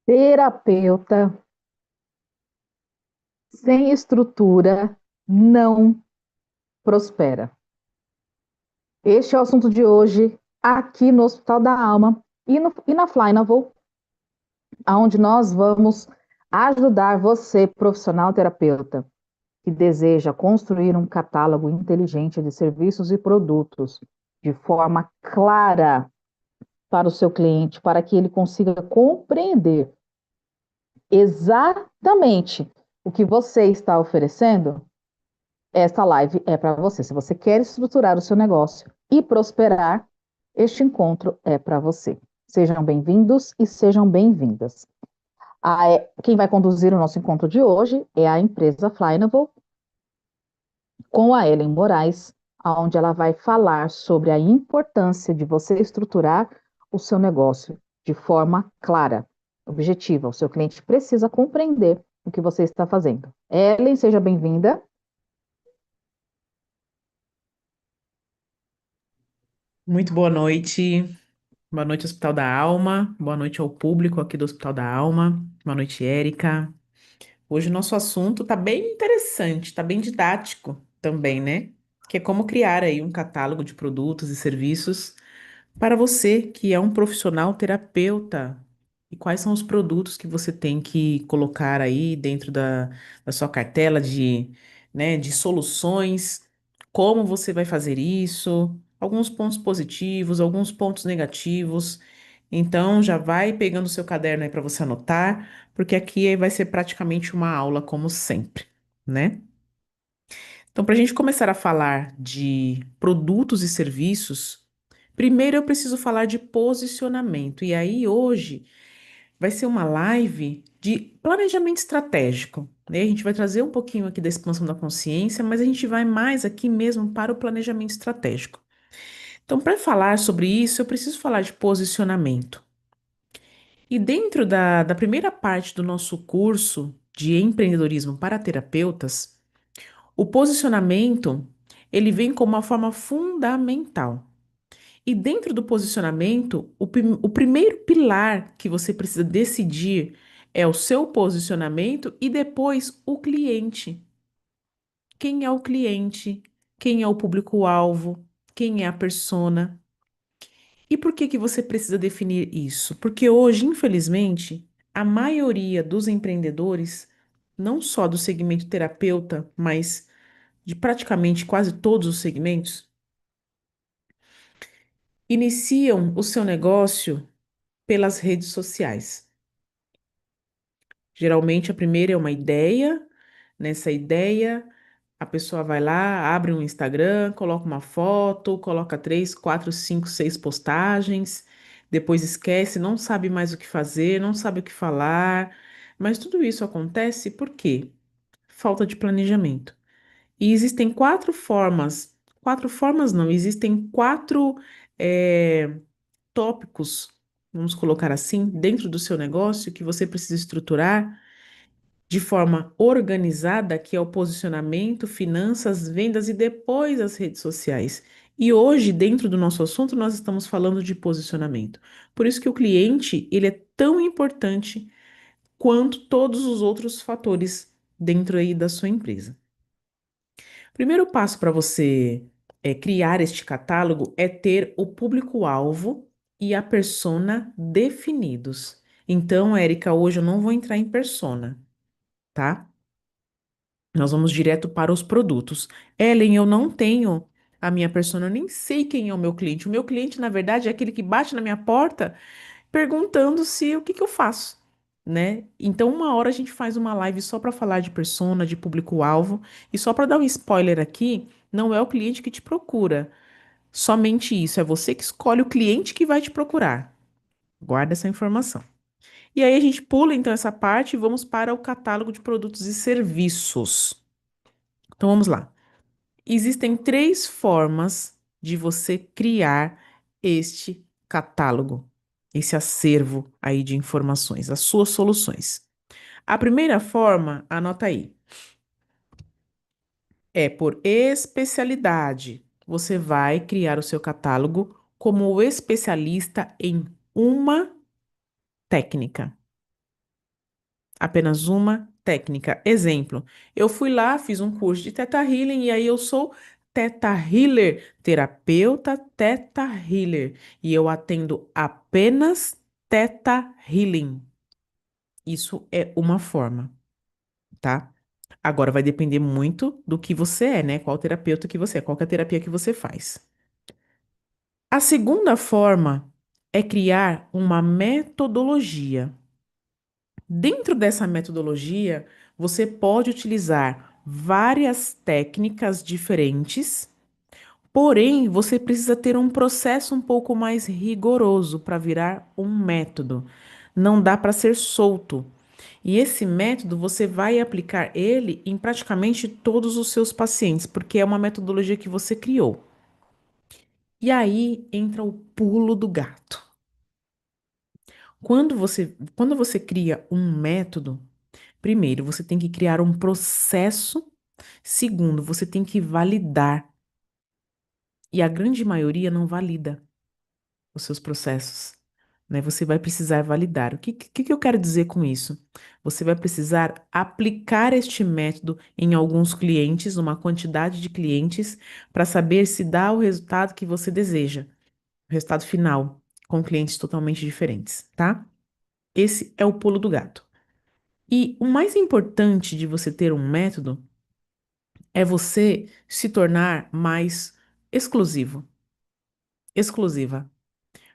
Terapeuta sem estrutura não prospera. Este é o assunto de hoje, aqui no Hospital da Alma e na Flynavel, onde nós vamos ajudar você, profissional terapeuta, que deseja construir um catálogo inteligente de serviços e produtos de forma clara para o seu cliente, para que ele consiga compreender exatamente o que você está oferecendo. Esta live é para você. Se você quer estruturar o seu negócio e prosperar, este encontro é para você. Sejam bem-vindos e sejam bem-vindas. Quem vai conduzir o nosso encontro de hoje é a empresa Flynavel, com a Ellen Moraes, onde ela vai falar sobre a importância de você estruturar o seu negócio de forma clara, objetiva. O seu cliente precisa compreender o que você está fazendo. Ellen, seja bem-vinda. Muito boa noite. Boa noite, Hospital da Alma. Boa noite ao público aqui do Hospital da Alma. Boa noite, Érica. Hoje o nosso assunto está bem interessante, está bem didático também, né? Que é como criar aí um catálogo de produtos e serviços para você que é um profissional terapeuta. E quais são os produtos que você tem que colocar aí dentro da sua cartela né, de soluções? Como você vai fazer isso? Alguns pontos positivos, alguns pontos negativos. Então, já vai pegando o seu caderno aí para você anotar, porque aqui vai ser praticamente uma aula, como sempre, né? Então, para a gente começar a falar de produtos e serviços, primeiro eu preciso falar de posicionamento. E aí, hoje, vai ser uma live de planejamento estratégico, né? A gente vai trazer um pouquinho aqui da expansão da consciência, mas a gente vai mais aqui mesmo para o planejamento estratégico. Então, para falar sobre isso, eu preciso falar de posicionamento. E dentro da primeira parte do nosso curso de empreendedorismo para terapeutas, o posicionamento, ele vem como uma forma fundamental. E dentro do posicionamento, o primeiro pilar que você precisa decidir é o seu posicionamento e depois o cliente. Quem é o cliente? Quem é o público-alvo? Quem é a persona? E por que que você precisa definir isso? Porque hoje, infelizmente, a maioria dos empreendedores, não só do segmento terapeuta, mas de praticamente quase todos os segmentos, iniciam o seu negócio pelas redes sociais. Geralmente a primeira é uma ideia, nessa ideia a pessoa vai lá, abre um Instagram, coloca uma foto, coloca três, quatro, cinco, seis postagens, depois esquece, não sabe mais o que fazer, não sabe o que falar, mas tudo isso acontece por quê? Falta de planejamento. E existem quatro formas não, existem quatro eh, tópicos, vamos colocar assim, dentro do seu negócio que você precisa estruturar de forma organizada, que é o posicionamento, finanças, vendas e depois as redes sociais. E hoje, dentro do nosso assunto, nós estamos falando de posicionamento. Por isso que o cliente, ele é tão importante quanto todos os outros fatores dentro aí da sua empresa. Primeiro passo para você criar este catálogo é ter o público-alvo e a persona definidos. Então, Érica, hoje eu não vou entrar em persona, tá? Nós vamos direto para os produtos. Ellen, eu não tenho a minha persona, eu nem sei quem é o meu cliente. O meu cliente, na verdade, é aquele que bate na minha porta perguntando se o que que eu faço, né? Então, uma hora a gente faz uma live só para falar de persona, de público-alvo, e só para dar um spoiler aqui, não é o cliente que te procura. Somente isso, é você que escolhe o cliente que vai te procurar. Guarda essa informação. E aí a gente pula então essa parte e vamos para o catálogo de produtos e serviços. Então vamos lá. Existem três formas de você criar este catálogo, esse acervo aí de informações, as suas soluções. A primeira forma, anota aí, é por especialidade. Você vai criar o seu catálogo como o especialista em uma técnica. Apenas uma técnica. Exemplo, eu fui lá, fiz um curso de Theta Healing e aí eu sou Theta Healer, terapeuta Theta Healer, e eu atendo apenas Theta Healing. Isso é uma forma, tá? Agora vai depender muito do que você é, né? Qual terapeuta que você é, qual que é a terapia que você faz. A segunda forma é criar uma metodologia. Dentro dessa metodologia, você pode utilizar várias técnicas diferentes, porém, você precisa ter um processo um pouco mais rigoroso para virar um método. Não dá para ser solto. E esse método você vai aplicar ele em praticamente todos os seus pacientes, porque é uma metodologia que você criou. E aí entra o pulo do gato. Quando você cria um método, primeiro, você tem que criar um processo. Segundo, você tem que validar. E a grande maioria não valida os seus processos, né? Você vai precisar validar. O que eu quero dizer com isso? Você vai precisar aplicar este método em alguns clientes, uma quantidade de clientes, para saber se dá o resultado que você deseja, o resultado final, com clientes totalmente diferentes, tá? Esse é o pulo do gato. E o mais importante de você ter um método é você se tornar mais exclusivo, exclusiva.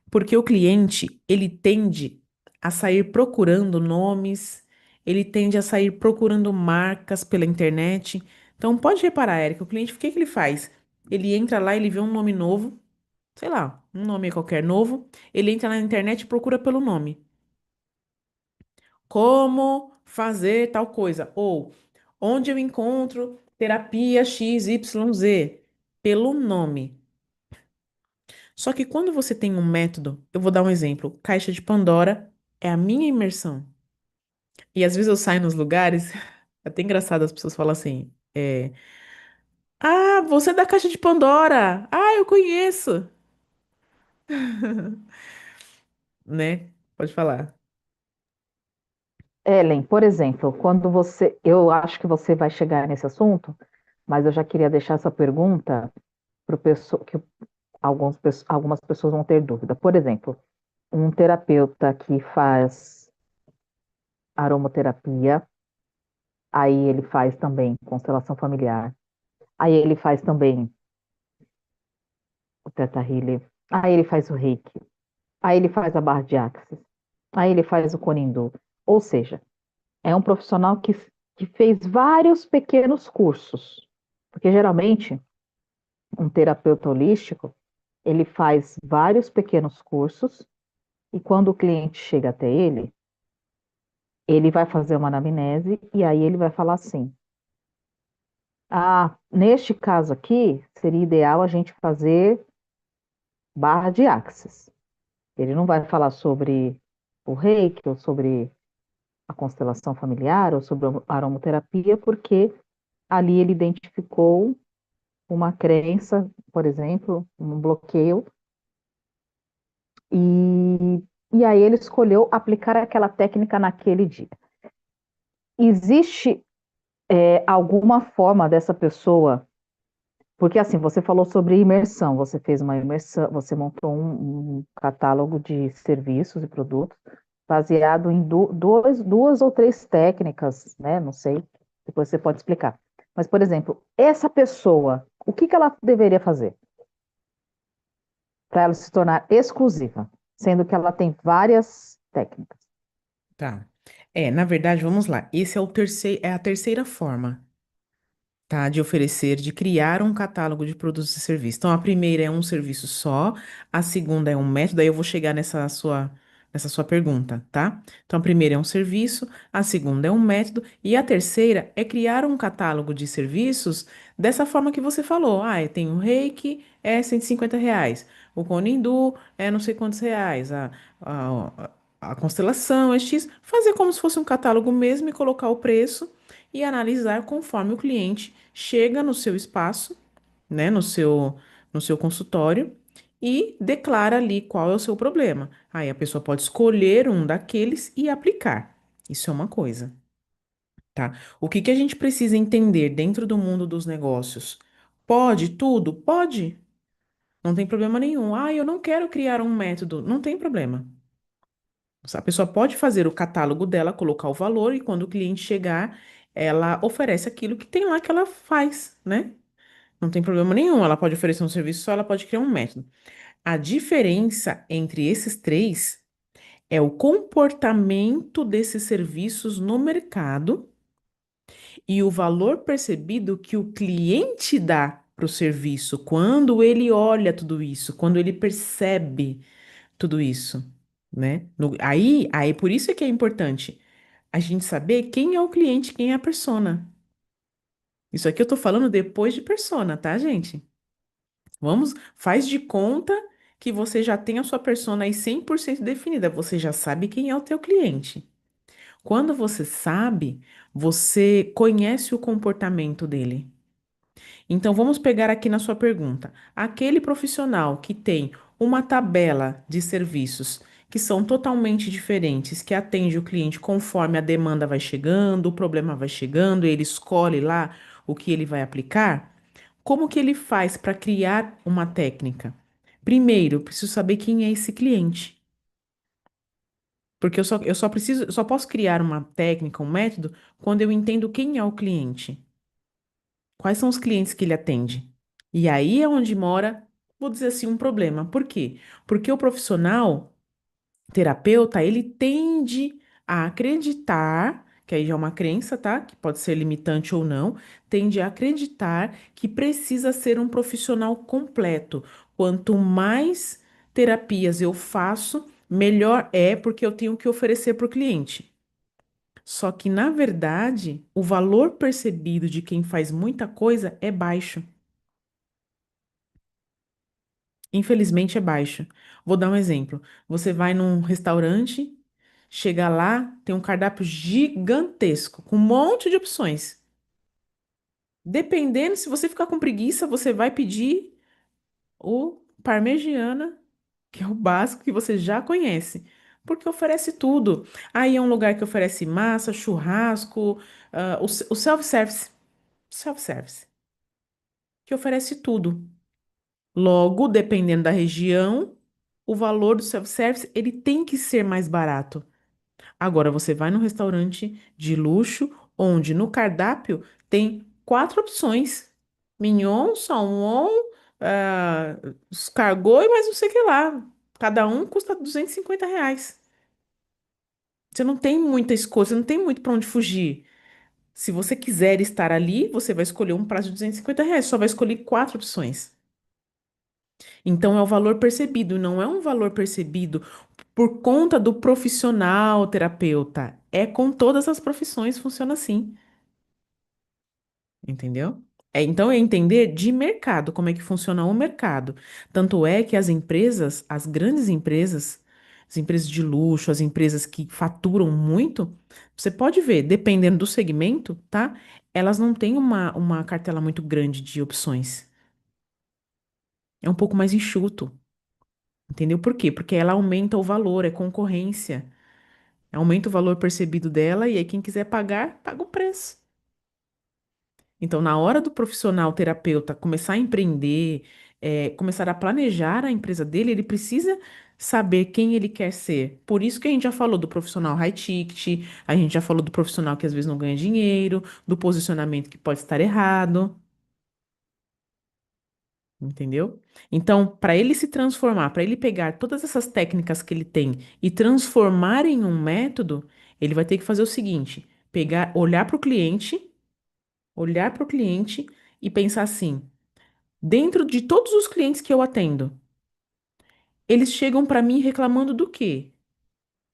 Porque o cliente, ele tende a sair procurando nomes, ele tende a sair procurando marcas pela internet. Então, pode reparar, Érica, o cliente, o que que ele faz? Ele entra lá, ele vê um nome novo, sei lá, um nome qualquer novo, ele entra na internet e procura pelo nome. Como fazer tal coisa? Ou onde eu encontro terapia XYZ? Pelo nome. Só que quando você tem um método, eu vou dar um exemplo. Caixa de Pandora é a minha imersão. E às vezes eu saio nos lugares, é até engraçado as pessoas falam assim, ah, você é da Caixa de Pandora. Ah, eu conheço, né? Pode falar. Ellen, por exemplo, quando você, eu acho que você vai chegar nesse assunto, mas eu já queria deixar essa pergunta para que algumas pessoas vão ter dúvida. Por exemplo, um terapeuta que faz aromaterapia, aí ele faz também constelação familiar, aí ele faz também o Theta Healer, aí ele faz o Reiki, aí ele faz a barra de Axis, aí ele faz o Konindo. Ou seja, é um profissional que fez vários pequenos cursos, porque geralmente um terapeuta holístico, ele faz vários pequenos cursos e quando o cliente chega até ele vai fazer uma anamnese e aí ele vai falar assim: ah, neste caso aqui, seria ideal a gente fazer barra de axis. Ele não vai falar sobre o reiki, ou sobre a constelação familiar, ou sobre a aromaterapia, porque ali ele identificou uma crença, por exemplo, um bloqueio, e aí ele escolheu aplicar aquela técnica naquele dia. Existe alguma forma dessa pessoa. Porque assim, você falou sobre imersão, você fez uma imersão, você montou um catálogo de serviços e produtos baseado em duas ou três técnicas, né? Não sei, depois você pode explicar. Mas, por exemplo, essa pessoa, o que que ela deveria fazer para ela se tornar exclusiva, sendo que ela tem várias técnicas? Tá. Na verdade, vamos lá. Esse é o terceiro, é a terceira forma, tá, de oferecer, de criar um catálogo de produtos e serviços. Então, a primeira é um serviço só, a segunda é um método, aí eu vou chegar nessa sua pergunta, tá? Então, a primeira é um serviço, a segunda é um método, e a terceira é criar um catálogo de serviços dessa forma que você falou. Ah, eu tenho o Reiki, é R$ 150, o Conindu é não sei quantos reais, a constelação é X, fazer como se fosse um catálogo mesmo e colocar o preço e analisar conforme o cliente chega no seu espaço, né, no seu consultório e declara ali qual é o seu problema. Aí a pessoa pode escolher um daqueles e aplicar. Isso é uma coisa, tá? O que que a gente precisa entender dentro do mundo dos negócios? Pode tudo? Pode. Não tem problema nenhum. Ah, eu não quero criar um método. Não tem problema. A pessoa pode fazer o catálogo dela, colocar o valor e quando o cliente chegar, ela oferece aquilo que tem lá que ela faz, né? Não tem problema nenhum. Ela pode oferecer um serviço só, ela pode criar um método. A diferença entre esses três é o comportamento desses serviços no mercado e o valor percebido que o cliente dá para o serviço quando ele olha tudo isso, quando ele percebe tudo isso, né? Aí por isso é que é importante a gente saber quem é o cliente, quem é a persona. Isso aqui eu tô falando depois de persona, tá, gente? Vamos, faz de conta que você já tem a sua persona aí 100% definida, você já sabe quem é o teu cliente. Quando você sabe, você conhece o comportamento dele. Então, vamos pegar aqui na sua pergunta. Aquele profissional que tem uma tabela de serviços que são totalmente diferentes, que atende o cliente conforme a demanda vai chegando, o problema vai chegando, ele escolhe lá o que ele vai aplicar. Como que ele faz para criar uma técnica? Primeiro, eu preciso saber quem é esse cliente. Porque eu só posso criar uma técnica, um método, quando eu entendo quem é o cliente. Quais são os clientes que ele atende? E aí é onde mora, vou dizer assim, um problema. Por quê? Porque o profissional terapeuta, ele tende a acreditar, que aí já é uma crença, tá? Que pode ser limitante ou não, tende a acreditar que precisa ser um profissional completo. Quanto mais terapias eu faço, melhor é porque eu tenho que oferecer para o cliente. Só que, na verdade, o valor percebido de quem faz muita coisa é baixo. Infelizmente é baixo. Vou dar um exemplo. Você vai num restaurante, chega lá, tem um cardápio gigantesco, com um monte de opções. Dependendo, se você ficar com preguiça, você vai pedir o parmegiana, que é o básico que você já conhece, porque oferece tudo. Aí é um lugar que oferece massa, churrasco, o self-service. Self-service, que oferece tudo. Logo, dependendo da região, o valor do self-service ele tem que ser mais barato. Agora, você vai num restaurante de luxo, onde no cardápio tem quatro opções: mignon, salmão, ah, escargot e mais não sei o que lá. Cada um custa R$ 250. Você não tem muita escolha, você não tem muito para onde fugir. Se você quiser estar ali, você vai escolher um prato de R$ 250, só vai escolher quatro opções. Então é o valor percebido, não é um valor percebido por conta do profissional terapeuta. É com todas as profissões funciona assim, entendeu? Então é entender de mercado, como é que funciona o mercado. Tanto é que as empresas, as grandes empresas, as empresas de luxo, as empresas que faturam muito, você pode ver, dependendo do segmento, tá? Elas não têm uma cartela muito grande de opções. É um pouco mais enxuto. Entendeu por quê? Porque ela aumenta o valor, é concorrência. Aumenta o valor percebido dela e aí quem quiser pagar, paga o preço. Então, na hora do profissional terapeuta começar a empreender, começar a planejar a empresa dele, ele precisa saber quem ele quer ser. Por isso que a gente já falou do profissional high ticket, a gente já falou do profissional que às vezes não ganha dinheiro, do posicionamento que pode estar errado. Entendeu? Então, para ele se transformar, para ele pegar todas essas técnicas que ele tem e transformar em um método, ele vai ter que fazer o seguinte: pegar, olhar para o cliente e pensar assim: dentro de todos os clientes que eu atendo, eles chegam para mim reclamando do quê?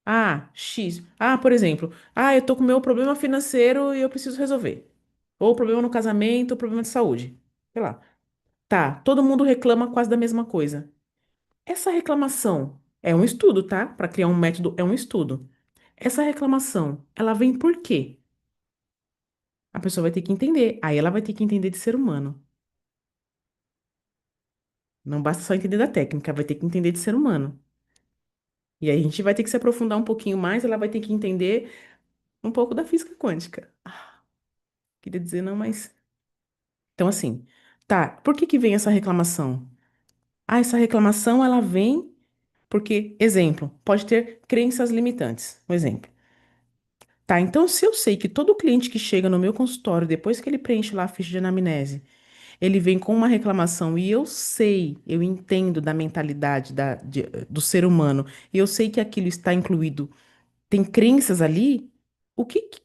Ah, X. Ah, por exemplo, eu tô com meu problema financeiro e eu preciso resolver. Ou problema no casamento, ou problema de saúde. Sei lá. Tá, todo mundo reclama quase da mesma coisa. Essa reclamação é um estudo, tá? Para criar um método é um estudo. Essa reclamação, ela vem por quê? A pessoa vai ter que entender. Aí ela vai ter que entender de ser humano. Não basta só entender da técnica, vai ter que entender de ser humano. E aí a gente vai ter que se aprofundar um pouquinho mais, ela vai ter que entender. Um pouco da física quântica. Queria dizer não, mas. Então, assim, tá. Por que que vem essa reclamação? Ah, essa reclamação ela vem porque, exemplo, pode ter crenças limitantes. Um exemplo. Tá, então se eu sei que todo cliente que chega no meu consultório, depois que ele preenche lá a ficha de anamnese, ele vem com uma reclamação e eu sei, eu entendo da mentalidade do ser humano, e eu sei que aquilo está incluído, tem crenças ali,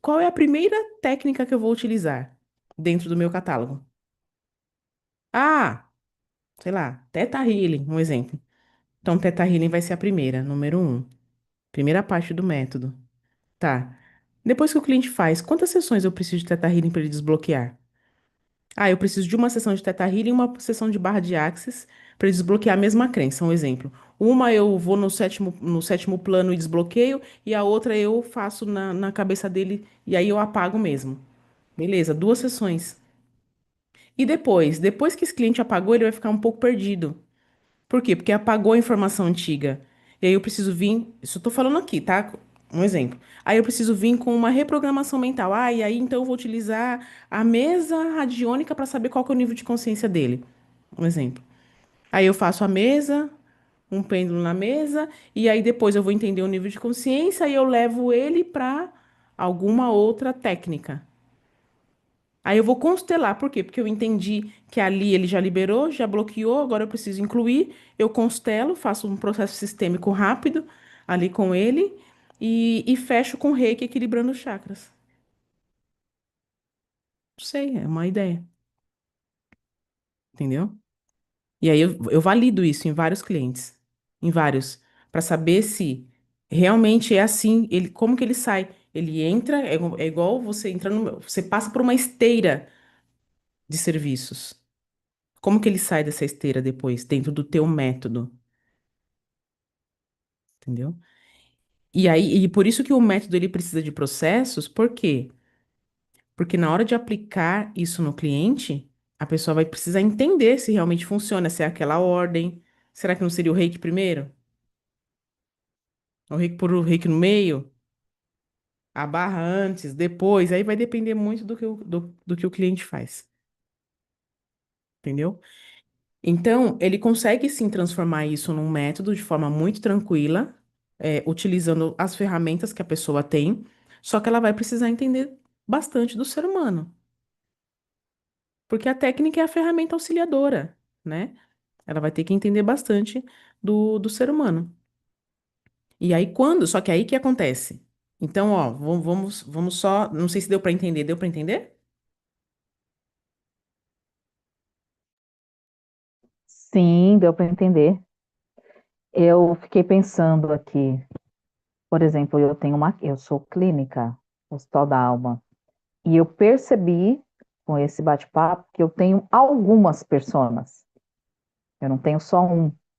qual é a primeira técnica que eu vou utilizar dentro do meu catálogo? Ah, sei lá, Theta Healing, um exemplo. Então, Theta Healing vai ser a primeira, número um. Primeira parte do método. Tá. Depois que o cliente faz, quantas sessões eu preciso de Theta Healing para ele desbloquear? Ah, eu preciso de uma sessão de Theta Healing e uma sessão de barra de Axis para ele desbloquear a mesma crença. Um exemplo. Uma eu vou no sétimo plano e desbloqueio, e a outra eu faço na cabeça dele e aí eu apago mesmo. Beleza, duas sessões. E depois que esse cliente apagou, ele vai ficar um pouco perdido. Por quê? Porque apagou a informação antiga. E aí eu preciso vir. Isso eu tô falando aqui, tá? Um exemplo. Aí eu preciso vir com uma reprogramação mental. Ah, e aí então eu vou utilizar a mesa radiônica para saber qual que é o nível de consciência dele. Um exemplo. Aí eu faço a mesa, um pêndulo na mesa, e aí depois eu vou entender o nível de consciência e eu levo ele para alguma outra técnica. Aí eu vou constelar, por quê? Porque eu entendi que ali ele já liberou, já bloqueou, agora eu preciso incluir. Eu constelo, faço um processo sistêmico rápido ali com ele e fecho com reiki equilibrando os chakras. Não sei, é uma ideia, entendeu? E aí eu valido isso em vários clientes, em vários, para saber se realmente é assim, como que ele sai? Ele entra, é igual você entrando, você passa por uma esteira de serviços. Como que ele sai dessa esteira depois, dentro do teu método, entendeu? E aí, e por isso que o método ele precisa de processos, por quê? Porque na hora de aplicar isso no cliente, a pessoa vai precisar entender se realmente funciona, se é aquela ordem. Será que não seria o reiki primeiro? O reiki por o reiki no meio? A barra antes, depois? Aí vai depender muito do que o cliente faz, entendeu? Então, ele consegue sim transformar isso num método de forma muito tranquila, utilizando as ferramentas que a pessoa tem, só que ela vai precisar entender bastante do ser humano, porque a técnica é a ferramenta auxiliadora, né? Ela vai ter que entender bastante do ser humano. E aí, só que aí que acontece? Então, ó, vamos só. Não sei se deu para entender. Deu para entender? Sim, deu para entender. Eu fiquei pensando aqui, por exemplo, eu sou clínica, Hospital da Alma, e eu percebi com esse bate-papo que eu tenho algumas personas. Eu não tenho só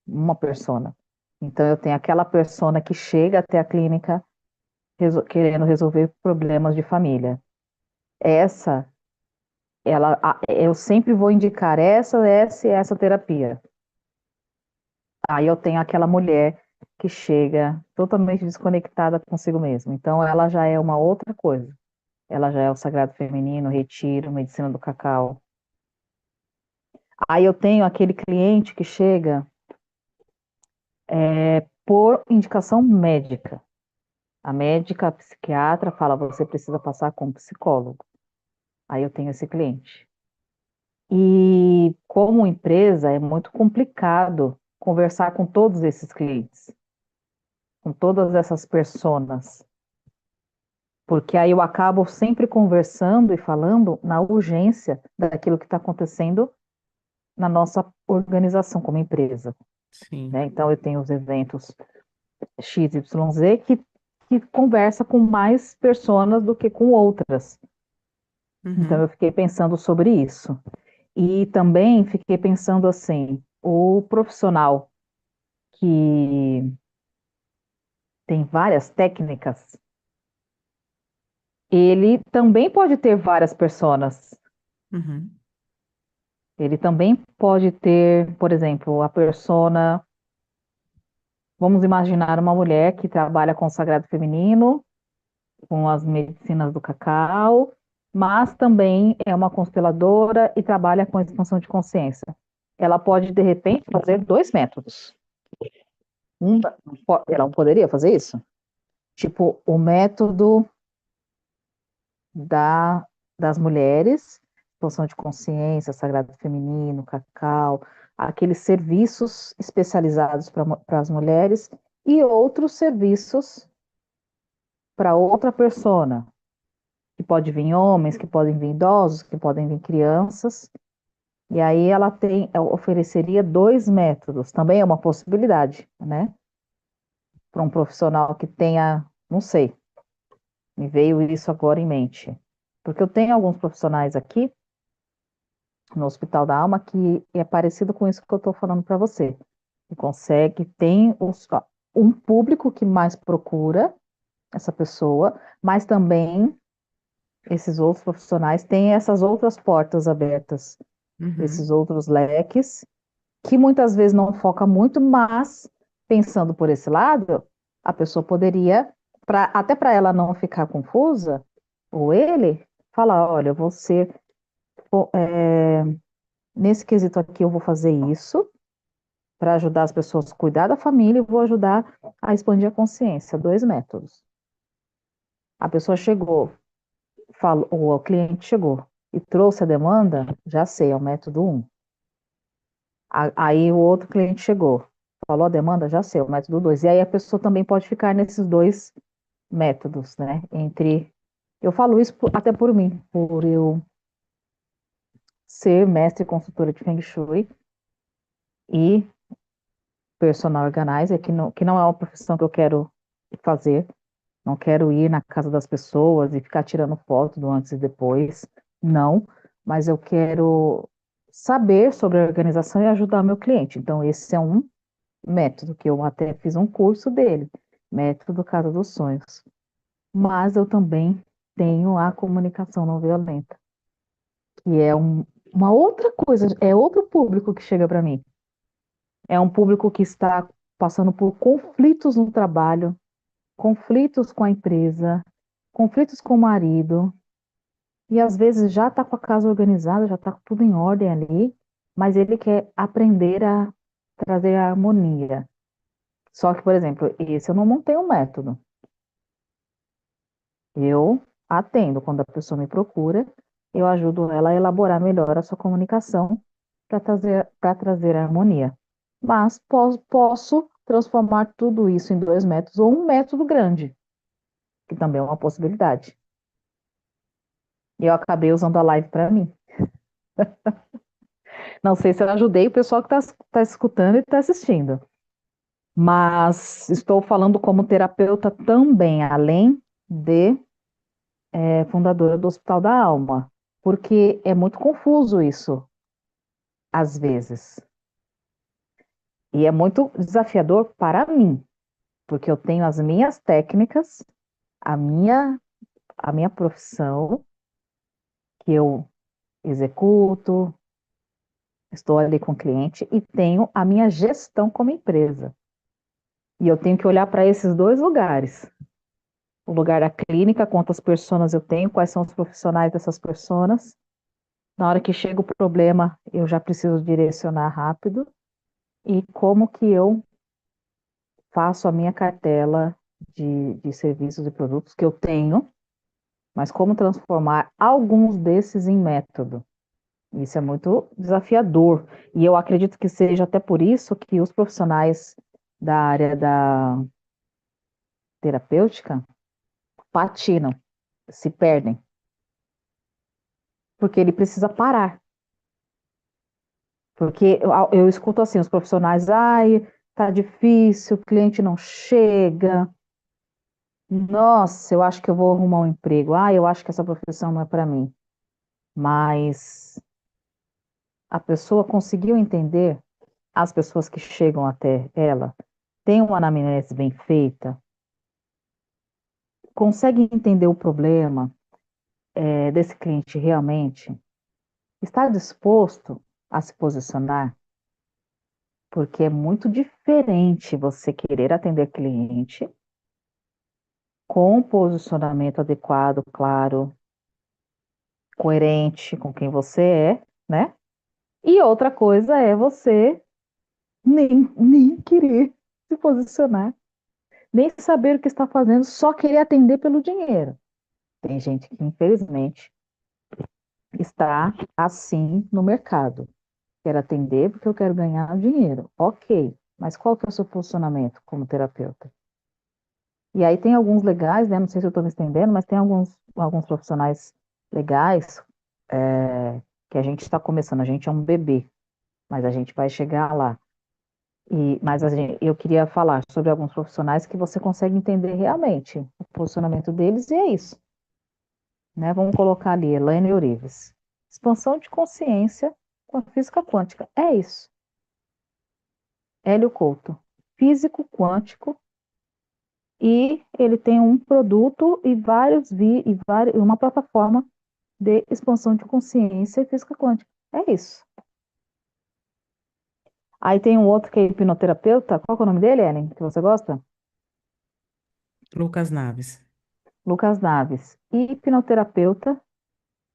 uma persona. Então eu tenho aquela persona que chega até a clínica querendo resolver problemas de família. Essa, eu sempre vou indicar essa e essa terapia. Aí eu tenho aquela mulher que chega totalmente desconectada consigo mesma. Então ela já é uma outra coisa. Ela já é o sagrado feminino, retiro, medicina do cacau. Aí eu tenho aquele cliente que chega por indicação médica. A médica, a psiquiatra fala, você precisa passar com um psicólogo. Aí eu tenho esse cliente. E como empresa é muito complicado conversar com todos esses clientes, com todas essas personas. Porque aí eu acabo sempre conversando e falando na urgência daquilo que está acontecendo na nossa organização como empresa, Sim. né? Então eu tenho os eventos XYZ que conversa com mais pessoas do que com outras. Então eu Uhum. fiquei pensando sobre isso. E também fiquei pensando assim, o profissional que tem várias técnicas, ele também pode ter várias personas. Uhum. Ele também pode ter, por exemplo, a persona. Vamos imaginar uma mulher que trabalha com o sagrado feminino com as medicinas do cacau, mas também é uma consteladora e trabalha com expansão de consciência. Ela pode, de repente, fazer dois métodos. Ela não poderia fazer isso? Tipo, o método da, das mulheres, expansão de consciência, sagrado feminino, cacau, aqueles serviços especializados para as mulheres e outros serviços para outra persona, que pode vir homens, que podem vir idosos, que podem vir crianças. E aí ela ofereceria dois métodos, também é uma possibilidade, né? Para um profissional que tenha, não sei, me veio isso agora em mente. Porque eu tenho alguns profissionais aqui no Hospital da Alma que é parecido com isso que eu estou falando para você. Que consegue, um público que mais procura essa pessoa, mas também esses outros profissionais têm essas outras portas abertas, esses Uhum. outros leques, que muitas vezes não foca muito, mas pensando por esse lado, a pessoa poderia, até para ela não ficar confusa, ou ele, falar, olha, você, nesse quesito aqui eu vou fazer isso, para ajudar as pessoas a cuidar da família e vou ajudar a expandir a consciência. Dois métodos. A pessoa chegou, falou, o cliente chegou e trouxe a demanda, já sei, é o método um. Aí o outro cliente chegou, falou a demanda, já sei, o método 2. E aí a pessoa também pode ficar nesses dois métodos, né? Eu falo isso até por mim, por eu ser mestre e consultora de Feng Shui e personal organizer, que não é uma profissão que eu quero fazer. Não quero ir na casa das pessoas e ficar tirando foto do antes e depois. Não, mas eu quero saber sobre a organização e ajudar meu cliente. Então, esse é um método que eu até fiz um curso dele, método Casa dos Sonhos. Mas eu também tenho a comunicação não violenta, que é uma outra coisa, é outro público que chega para mim. É um público que está passando por conflitos no trabalho, conflitos com a empresa, conflitos com o marido, e às vezes já está com a casa organizada, já está tudo em ordem ali, mas ele quer aprender a trazer a harmonia. Só que, por exemplo, esse eu não montei um método. Eu atendo quando a pessoa me procura, eu ajudo ela a elaborar melhor a sua comunicação para trazer harmonia. Mas posso transformar tudo isso em dois métodos ou um método grande, que também é uma possibilidade. E eu acabei usando a live para mim. Não sei se eu ajudei o pessoal que está escutando e está assistindo, mas estou falando como terapeuta também, além de fundadora do Hospital da Alma, porque é muito confuso isso, às vezes. E é muito desafiador para mim, porque eu tenho as minhas técnicas, a minha, a minha profissão, que eu executo, estou ali com o cliente, e tenho a minha gestão como empresa. E eu tenho que olhar para esses dois lugares. O lugar da clínica, quantas pessoas eu tenho, quais são os profissionais dessas pessoas. Na hora que chega o problema, eu já preciso direcionar rápido. E como que eu faço a minha cartela de serviços e produtos que eu tenho, mas como transformar alguns desses em método. Isso é muito desafiador. E eu acredito que seja até por isso que os profissionais da área da terapêutica patinam, se perdem, porque ele precisa parar. Porque eu escuto assim, os profissionais, ai, tá difícil, o cliente não chega. Nossa, eu acho que eu vou arrumar um emprego. Ah, eu acho que essa profissão não é para mim. Mas a pessoa conseguiu entender, as pessoas que chegam até ela, tem uma anamnese bem feita, consegue entender o problema desse cliente realmente, está disposto a se posicionar, porque é muito diferente você querer atender cliente com posicionamento adequado, claro, coerente com quem você é, né? E outra coisa é você nem querer se posicionar, nem saber o que está fazendo, só querer atender pelo dinheiro. Tem gente que, infelizmente, está assim no mercado. Quero atender porque eu quero ganhar dinheiro. Ok, mas qual que é o seu posicionamento como terapeuta? E aí tem alguns legais, né? Não sei se eu estou me estendendo, mas tem alguns profissionais legais que a gente está começando. A gente é um bebê, mas a gente vai chegar lá. Mas eu queria falar sobre alguns profissionais que você consegue entender realmente o posicionamento deles, e é isso, né? Vamos colocar ali, Elaine Eurives. Expansão de consciência com a física quântica. É isso. Hélio Couto, físico quântico, e ele tem um produto e uma plataforma de expansão de consciência e física quântica. É isso. Aí tem um outro que é hipnoterapeuta. Qual que é o nome dele, Ellen? Que você gosta? Lucas Naves. Lucas Naves. Hipnoterapeuta,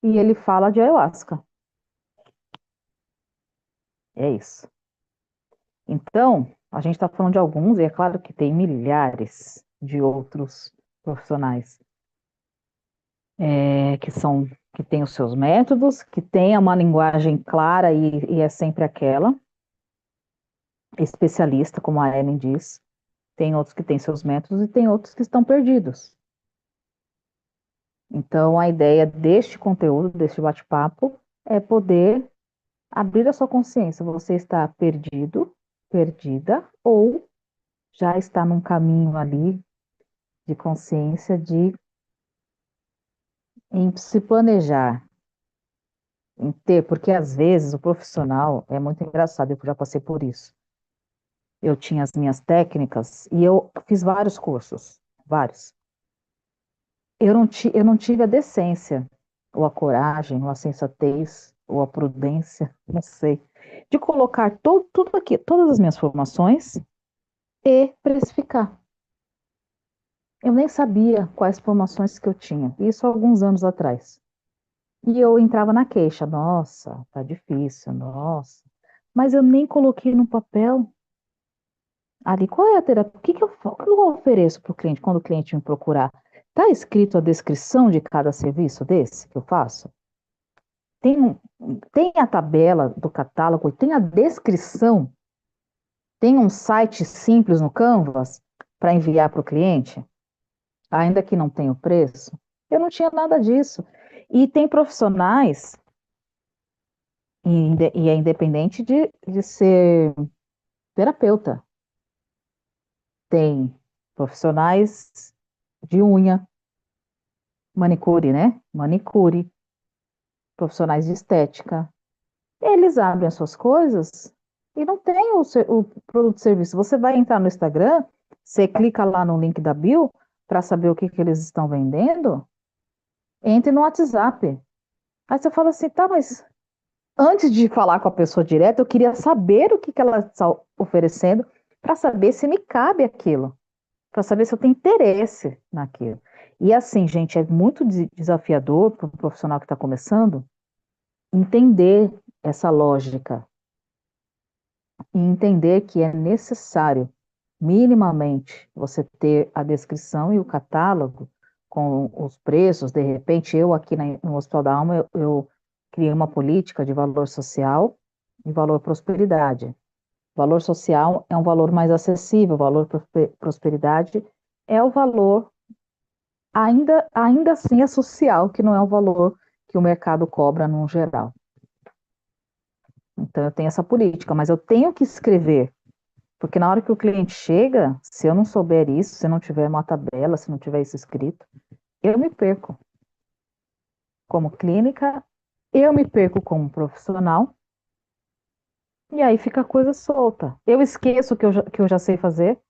e ele fala de ayahuasca. É isso. Então, a gente está falando de alguns, e é claro que tem milhares de outros profissionais que têm os seus métodos, que têm uma linguagem clara e é sempre aquela, especialista, como a Ellen diz. Tem outros que têm seus métodos e tem outros que estão perdidos. Então, a ideia deste conteúdo, deste bate-papo, é poder abrir a sua consciência. Você está perdido, perdida, ou já está num caminho ali de consciência em se planejar, em ter, porque às vezes o profissional é muito engraçado, eu já passei por isso. Eu tinha as minhas técnicas e eu fiz vários cursos, vários. Eu não tive a decência, ou a coragem, ou a sensatez, ou a prudência, não sei, de colocar tudo aqui, todas as minhas formações e precificar. Eu nem sabia quais formações que eu tinha, isso há alguns anos atrás. E eu entrava na queixa, nossa, tá difícil, nossa. Mas eu nem coloquei no papel ali qual é a terapia, o que eu ofereço para o cliente quando o cliente me procurar. Está escrito a descrição de cada serviço desse que eu faço? Tem, tem a tabela do catálogo, tem a descrição, tem um site simples no Canvas para enviar para o cliente, ainda que não tenha o preço. Eu não tinha nada disso. E tem profissionais, e é independente de ser terapeuta. Tem profissionais de unha, manicure, né? Manicure, profissionais de estética. Eles abrem as suas coisas e não tem o produto e serviço. Você vai entrar no Instagram, você clica lá no link da bio para saber o que, que eles estão vendendo, entre no WhatsApp. Aí você fala assim, tá, mas antes de falar com a pessoa direto, eu queria saber o que, que ela está oferecendo para saber se me cabe aquilo, para saber se eu tenho interesse naquilo. E assim, gente, é muito desafiador para o profissional que está começando entender essa lógica e entender que é necessário, minimamente, você ter a descrição e o catálogo com os preços. De repente, eu aqui no Hospital da Alma, eu criei uma política de valor social e valor prosperidade. Valor social é um valor mais acessível, valor prosperidade é o valor, ainda assim é social, que não é o valor que o mercado cobra no geral. Então, eu tenho essa política, mas eu tenho que escrever. Porque na hora que o cliente chega, se eu não souber isso, se não tiver uma tabela, se não tiver isso escrito, eu me perco como clínica, eu me perco como profissional, e aí fica a coisa solta. Eu esqueço que eu já sei fazer,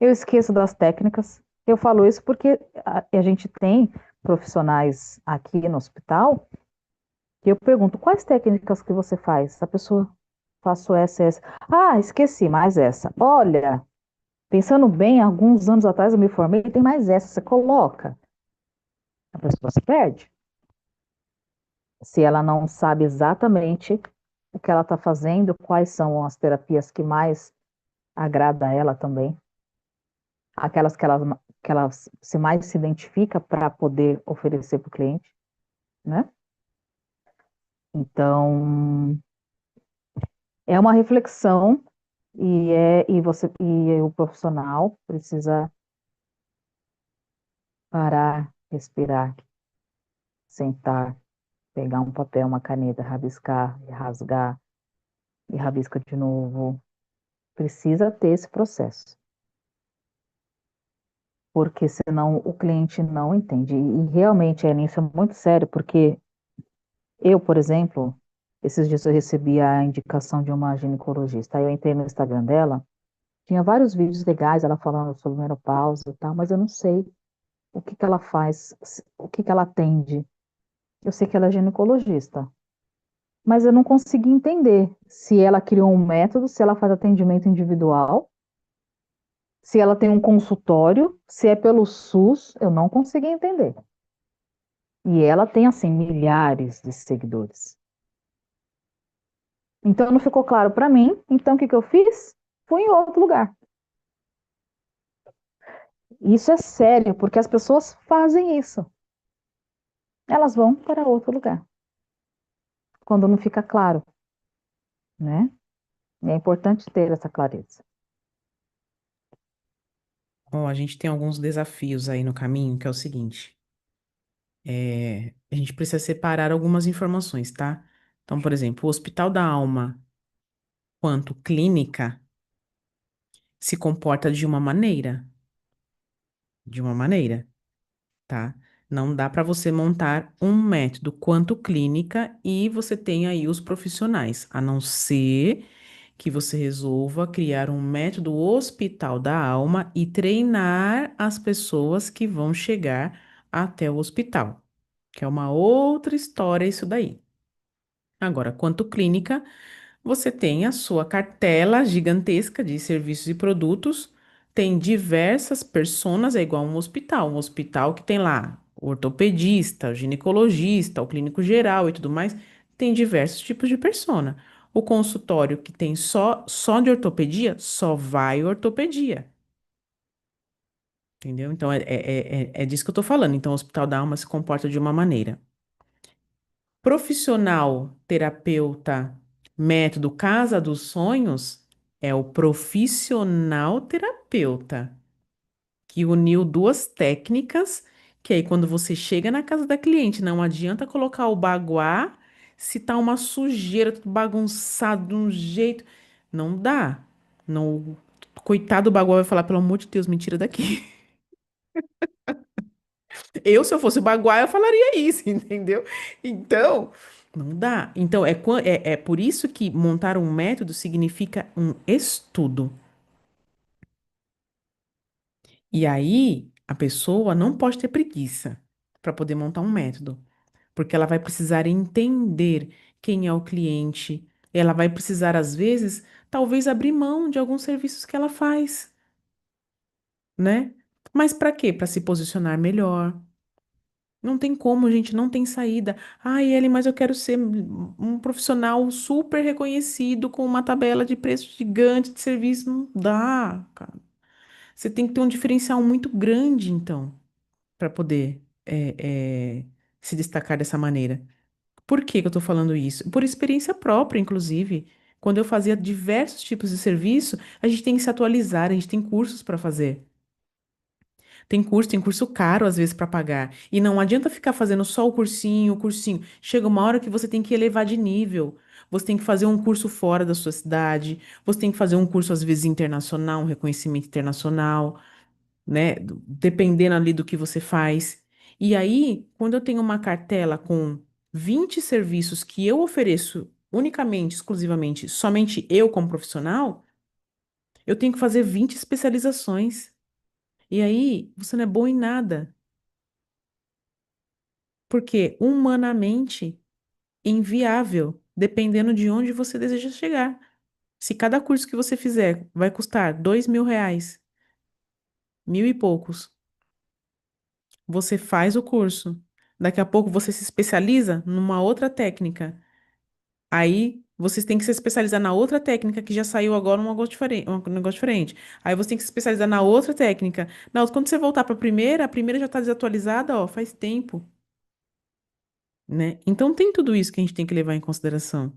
eu esqueço das técnicas. Eu falo isso porque a gente tem profissionais aqui no hospital que eu pergunto, quais técnicas que você faz? A pessoa, faço essa, essa. Ah, esqueci mais essa. Olha, Pensando bem, alguns anos atrás eu me formei, tem mais essa, você coloca, a pessoa se perde. Se ela não sabe exatamente o que ela está fazendo, quais são as terapias que mais agrada a ela também, aquelas que ela se mais se identifica para poder oferecer para o cliente, né? Então, é uma reflexão e o profissional precisa parar, respirar, sentar, pegar um papel, uma caneta, rabiscar, rasgar e rabisca de novo. Precisa ter esse processo, porque senão o cliente não entende. E realmente, isso é muito sério, porque eu, por exemplo, esses dias eu recebi a indicação de uma ginecologista. Aí eu entrei no Instagram dela, tinha vários vídeos legais, ela falando sobre menopausa e tal, mas eu não sei o que que ela faz, o que que ela atende. Eu sei que ela é ginecologista, mas eu não consegui entender se ela criou um método, se ela faz atendimento individual, se ela tem um consultório, se é pelo SUS, eu não consegui entender. E ela tem, assim, milhares de seguidores. Então não ficou claro para mim. Então o que que eu fiz? Fui em outro lugar. E isso é sério, porque as pessoas fazem isso. Elas vão para outro lugar, quando não fica claro, né? E é importante ter essa clareza. Ó, a gente tem alguns desafios aí no caminho, que é o seguinte: a gente precisa separar algumas informações, tá? Então, por exemplo, o Hospital da Alma, quanto clínica, se comporta de uma maneira, tá? Não dá para você montar um método quanto clínica e você tem aí os profissionais, a não ser que você resolva criar um método hospital da alma e treinar as pessoas que vão chegar até o hospital, que é uma outra história isso daí. Agora, quanto clínica, você tem a sua cartela gigantesca de serviços e produtos, tem diversas personas, é igual um hospital que tem lá o ortopedista, o ginecologista, o clínico geral e tudo mais, tem diversos tipos de persona. O consultório que tem só de ortopedia, só vai ortopedia, entendeu? Então, é disso que eu tô falando. Então, o Hospital da Alma se comporta de uma maneira. Profissional, terapeuta, método Casa dos Sonhos é o profissional terapeuta, que uniu duas técnicas, que aí quando você chega na casa da cliente, não adianta colocar o baguá se tá uma sujeira, tudo bagunçado de um jeito, não dá. Não, coitado do baguá vai falar, pelo amor de Deus, me tira daqui. Eu, se eu fosse o Baguá, eu falaria isso, entendeu? Então, não dá. Então, é por isso que montar um método significa um estudo. E aí, a pessoa não pode ter preguiça para poder montar um método, porque ela vai precisar entender quem é o cliente, ela vai precisar, às vezes, talvez abrir mão de alguns serviços que ela faz, né? Mas para quê? Para se posicionar melhor. Não tem como, gente, não tem saída. Ai, Ellen, mas eu quero ser um profissional super reconhecido com uma tabela de preço gigante de serviço. Não dá, cara. Você tem que ter um diferencial muito grande, então, para poder se destacar dessa maneira. Por que que eu tô falando isso? Por experiência própria, inclusive. Quando eu fazia diversos tipos de serviço, a gente tem que se atualizar, a gente tem cursos para fazer. Tem curso caro às vezes para pagar. E não adianta ficar fazendo só o cursinho, o cursinho. Chega uma hora que você tem que elevar de nível. Você tem que fazer um curso fora da sua cidade. Você tem que fazer um curso, às vezes, internacional, um reconhecimento internacional, né? Dependendo ali do que você faz. E aí, quando eu tenho uma cartela com 20 serviços que eu ofereço unicamente, exclusivamente, somente eu como profissional, eu tenho que fazer 20 especializações. E aí, você não é bom em nada. Porque humanamente inviável, dependendo de onde você deseja chegar. Se cada curso que você fizer vai custar R$ 2.000, Mil e poucos. Você faz o curso. Daqui a pouco você se especializa numa outra técnica. Aí vocês têm que se especializar na outra técnica que já saiu agora um negócio diferente. Aí você tem que se especializar na outra técnica. Na outra, quando você voltar para a primeira já está desatualizada, ó, faz tempo, né? Então tem tudo isso que a gente tem que levar em consideração.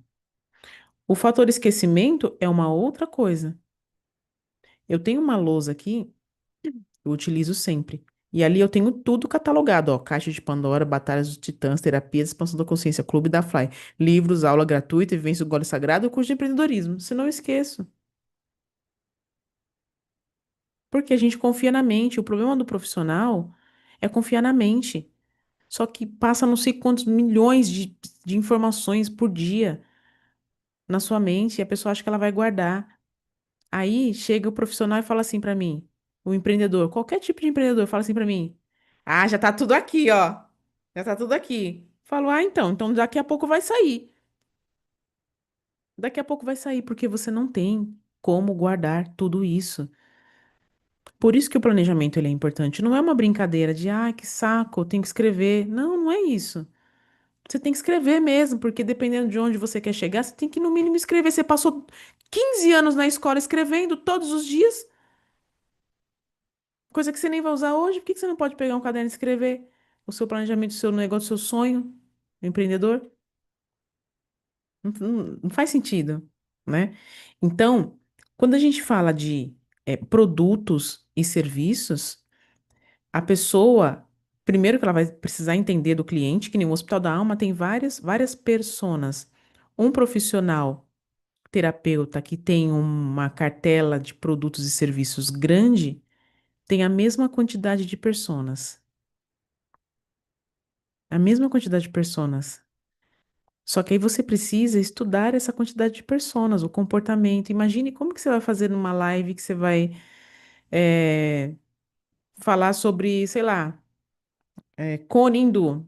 O fator esquecimento é uma outra coisa. Eu tenho uma lousa aqui, eu utilizo sempre. E ali eu tenho tudo catalogado, ó. Caixa de Pandora, Batalhas dos Titãs, Terapias, Expansão da Consciência, Clube da Fly, livros, aula gratuita, Vivência do Gole Sagrado e curso de empreendedorismo. Se não eu esqueço. Porque a gente confia na mente. O problema do profissional é confiar na mente. Só que passa não sei quantos milhões de informações por dia na sua mente e a pessoa acha que ela vai guardar. Aí chega o profissional e fala assim pra mim, o empreendedor, qualquer tipo de empreendedor, fala assim pra mim: Ah, já tá tudo aqui, ó. Já tá tudo aqui. Falo: Ah, então daqui a pouco vai sair. Daqui a pouco vai sair, porque você não tem como guardar tudo isso. Por isso que o planejamento ele é importante. Não é uma brincadeira de, que saco, eu tenho que escrever. Não, não é isso. Você tem que escrever mesmo, porque dependendo de onde você quer chegar, você tem que, no mínimo, escrever. Você passou 15 anos na escola escrevendo todos os dias, coisa que você nem vai usar hoje. Por que que você não pode pegar um caderno e escrever o seu planejamento, o seu negócio, o seu sonho, empreendedor? Não faz sentido, né? Então, quando a gente fala de produtos e serviços, a pessoa, primeiro que ela vai precisar entender do cliente, que nem o Hospital da Alma tem várias personas. Um profissional terapeuta que tem uma cartela de produtos e serviços grande, tem a mesma quantidade de personas. A mesma quantidade de personas. Só que aí você precisa estudar essa quantidade de personas, o comportamento. Imagine como que você vai fazer numa live que você vai eh, falar sobre, sei lá, cone hindu.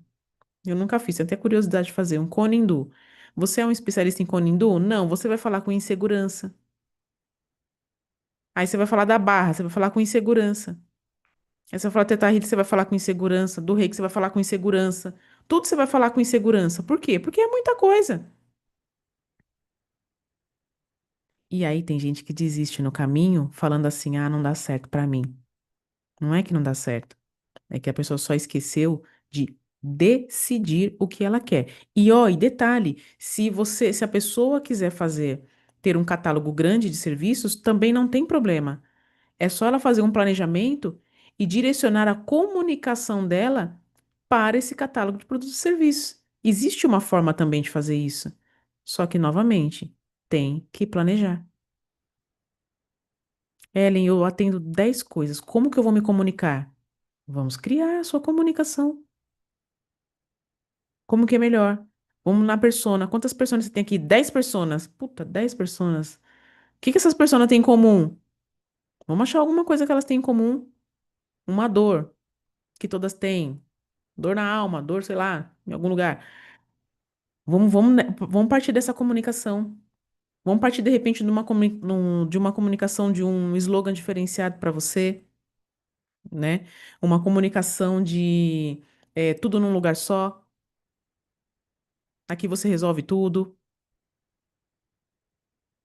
Eu nunca fiz, tenho até curiosidade de fazer um cone hindu. Você é um especialista em cone hindu? Não, você vai falar com insegurança. Aí você vai falar da barra, você vai falar com insegurança. Aí você vai falar Teta Healing, você vai falar com insegurança. Do reiki, você vai falar com insegurança. Tudo você vai falar com insegurança. Por quê? Porque é muita coisa. E aí tem gente que desiste no caminho, falando assim: não dá certo pra mim. Não é que não dá certo. É que a pessoa só esqueceu de decidir o que ela quer. E ó, e detalhe, se a pessoa quiser ter um catálogo grande de serviços, também não tem problema. É só ela fazer um planejamento e direcionar a comunicação dela para esse catálogo de produtos e serviços. Existe uma forma também de fazer isso. Só que, novamente, tem que planejar. Ellen, eu atendo 10 coisas. Como que eu vou me comunicar? Vamos criar a sua comunicação. Como que é melhor? Vamos na persona. Quantas pessoas você tem aqui? 10 pessoas. Puta, 10 pessoas. O que que essas pessoas têm em comum? Vamos achar alguma coisa que elas têm em comum. Uma dor que todas têm. Dor na alma, dor, sei lá, em algum lugar. Vamos partir dessa comunicação. Vamos partir, de repente, de uma comunicação, de um slogan diferenciado para você, né? Uma comunicação de tudo num lugar só. Aqui você resolve tudo.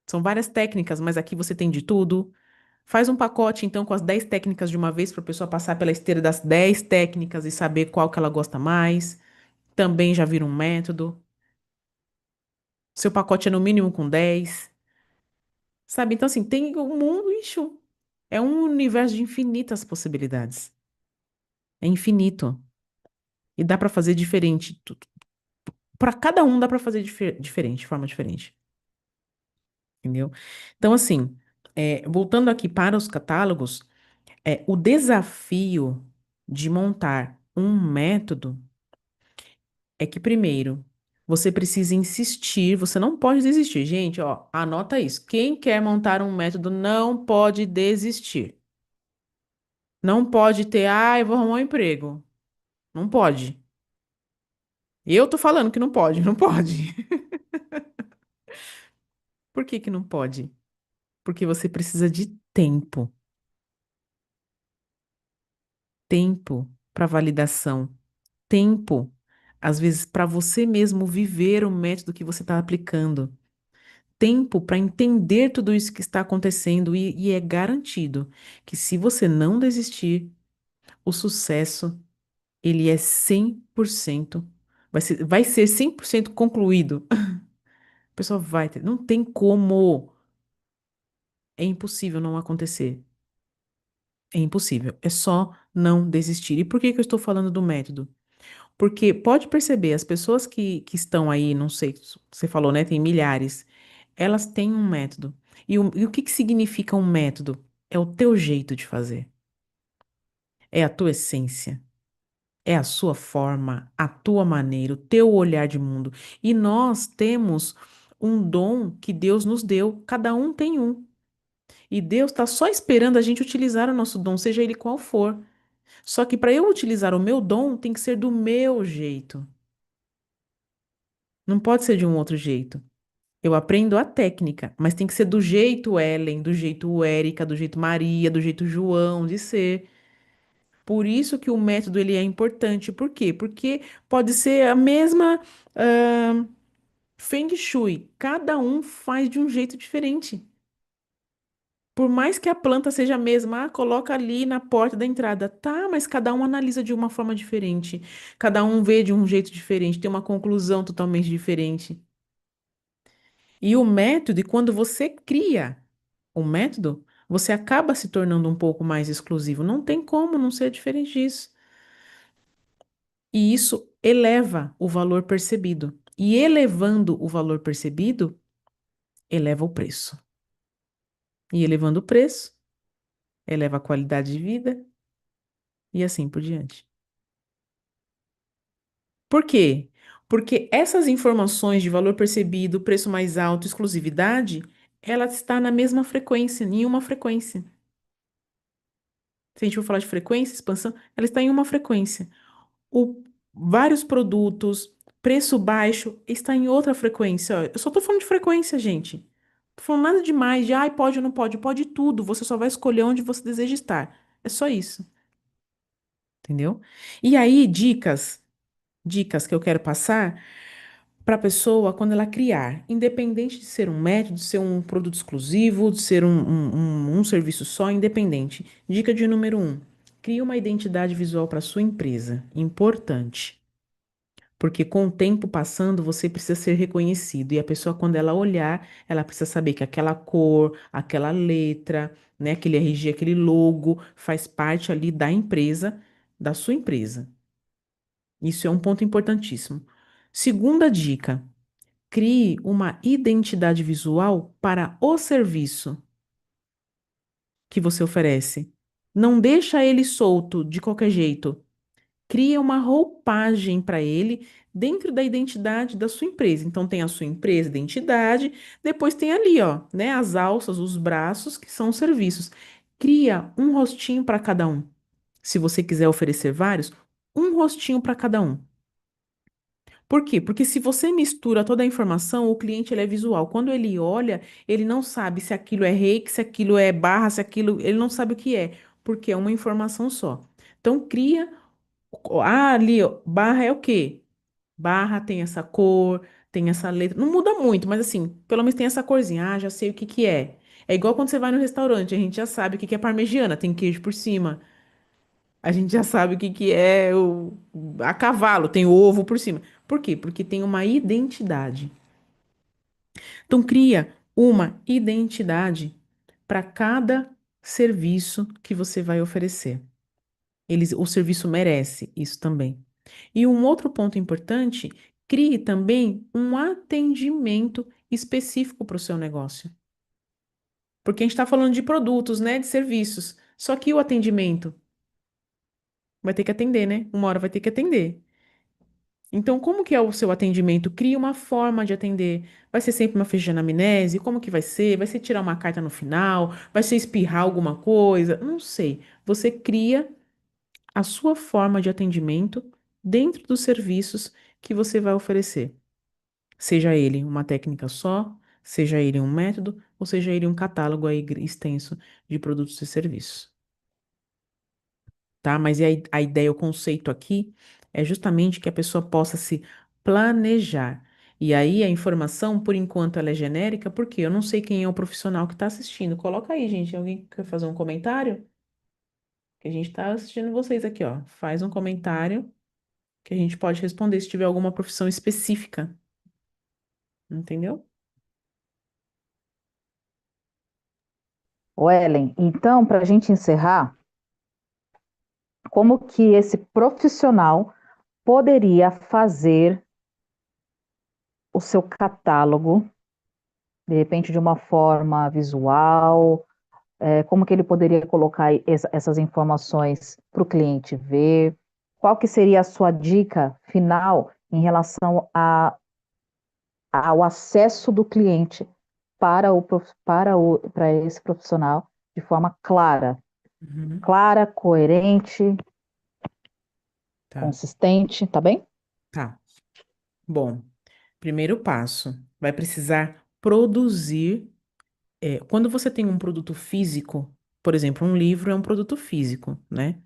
São várias técnicas, mas aqui você tem de tudo. Faz um pacote, então, com as 10 técnicas de uma vez para a pessoa passar pela esteira das 10 técnicas e saber qual que ela gosta mais. Também já vira um método. Seu pacote é no mínimo com 10. Sabe? Então, assim, tem um mundo, ixi, é um universo de infinitas possibilidades. É infinito. E dá para fazer diferente. Para cada um dá para fazer diferente, de forma diferente. Entendeu? Então, assim, voltando aqui para os catálogos, o desafio de montar um método é que, primeiro, você precisa insistir, você não pode desistir. Gente, ó, anota isso. Quem quer montar um método não pode desistir. Não pode ter, eu vou arrumar um emprego. Não pode. Eu tô falando que não pode, não pode. Por que que não pode? Porque você precisa de tempo. tempo para validação, tempo, às vezes, para você mesmo viver o método que você está aplicando, tempo para entender tudo isso que está acontecendo e é garantido que se você não desistir, o sucesso, ele é 100%, vai ser 100% concluído. A pessoa vai ter, não tem como, é impossível não acontecer. É impossível, é só não desistir. E por que que eu estou falando do método? Porque pode perceber, as pessoas que estão aí, não sei, você falou, né? Tem milhares, elas têm um método. E o que que significa um método? É o teu jeito de fazer, é a tua essência, é a sua forma, a tua maneira, o teu olhar de mundo. E nós temos um dom que Deus nos deu, cada um tem um. E Deus está só esperando a gente utilizar o nosso dom, seja ele qual for. Só que para eu utilizar o meu dom, tem que ser do meu jeito. Não pode ser de um outro jeito. Eu aprendo a técnica, mas tem que ser do jeito Ellen, do jeito Érica, do jeito Maria, do jeito João de ser. Por isso que o método ele é importante. Por quê? Porque pode ser a mesma Feng Shui. Cada um faz de um jeito diferente. Por mais que a planta seja a mesma, coloca ali na porta da entrada. Tá, mas cada um analisa de uma forma diferente. Cada um vê de um jeito diferente, tem uma conclusão totalmente diferente. E o método, e quando você cria o método, você acaba se tornando um pouco mais exclusivo. Não tem como não ser diferente disso. E isso eleva o valor percebido. E elevando o valor percebido, eleva o preço. E elevando o preço, eleva a qualidade de vida e assim por diante. Por quê? Porque essas informações de valor percebido, preço mais alto, exclusividade, ela está na mesma frequência, em uma frequência. Se a gente for falar de frequência, expansão, ela está em uma frequência. O, vários produtos, preço baixo, está em outra frequência. Ó, eu só estou falando de frequência, gente. Não tô falando nada demais, de ai, pode ou não pode, pode tudo. Você só vai escolher onde você deseja estar. É só isso, entendeu? E aí, dicas que eu quero passar para a pessoa quando ela criar, independente de ser um método, de ser um produto exclusivo, de ser um serviço só, independente. Dica de número um: crie uma identidade visual para sua empresa. Importante. Porque com o tempo passando, você precisa ser reconhecido. E a pessoa, quando ela olhar, ela precisa saber que aquela cor, aquela letra, né, aquele RG, aquele logo, faz parte ali da empresa, da sua empresa. Isso é um ponto importantíssimo. Segunda dica: crie uma identidade visual para o serviço que você oferece. Não deixa ele solto de qualquer jeito. Cria uma roupagem para ele dentro da identidade da sua empresa. Então tem a sua empresa, identidade, depois tem ali, ó, né, as alças, os braços, que são os serviços. Cria um rostinho para cada um. Se você quiser oferecer vários, um rostinho para cada um. Por quê? Porque se você mistura toda a informação, o cliente ele é visual. Quando ele olha, ele não sabe se aquilo é reiki, se aquilo é barra, se aquilo, ele não sabe o que é, porque é uma informação só. Então cria, ali, ó, barra é o quê? Barra tem essa cor, tem essa letra. Não muda muito, mas assim, pelo menos tem essa corzinha. Ah, já sei o que que é. É igual quando você vai no restaurante, a gente já sabe o que que é parmegiana, tem queijo por cima. A gente já sabe o que que é a cavalo, tem o ovo por cima. Por quê? Porque tem uma identidade. Então, cria uma identidade para cada serviço que você vai oferecer. O serviço merece isso também. E um outro ponto importante, crie também um atendimento específico para o seu negócio. Porque a gente está falando de produtos, né, de serviços. Só que o atendimento vai ter que atender, né? Uma hora vai ter que atender. Então, como que é o seu atendimento? Crie uma forma de atender. Vai ser sempre uma ficha de anamnese? Como que vai ser? Vai ser tirar uma carta no final? Vai ser espirrar alguma coisa? Não sei. Você cria a sua forma de atendimento dentro dos serviços que você vai oferecer. Seja ele uma técnica só, seja ele um método, ou seja ele um catálogo aí extenso de produtos e serviços. tá? Mas a ideia, o conceito aqui é justamente que a pessoa possa se planejar. E aí a informação, por enquanto, ela é genérica, porque eu não sei quem é o profissional que está assistindo. Coloca aí, gente. Alguém quer fazer um comentário? Que a gente está assistindo vocês aqui, ó. Faz um comentário que a gente pode responder se tiver alguma profissão específica, entendeu? Ô, Ellen, então, para a gente encerrar, como que esse profissional poderia fazer o seu catálogo, de repente de uma forma visual, como que ele poderia colocar essas informações para o cliente ver? Qual que seria a sua dica final em relação ao acesso do cliente para esse profissional de forma clara, Uhum. clara, coerente, Tá, consistente, tá bem? tá. Bom, primeiro passo, vai precisar produzir. Quando você tem um produto físico, por exemplo, um livro é um produto físico, né?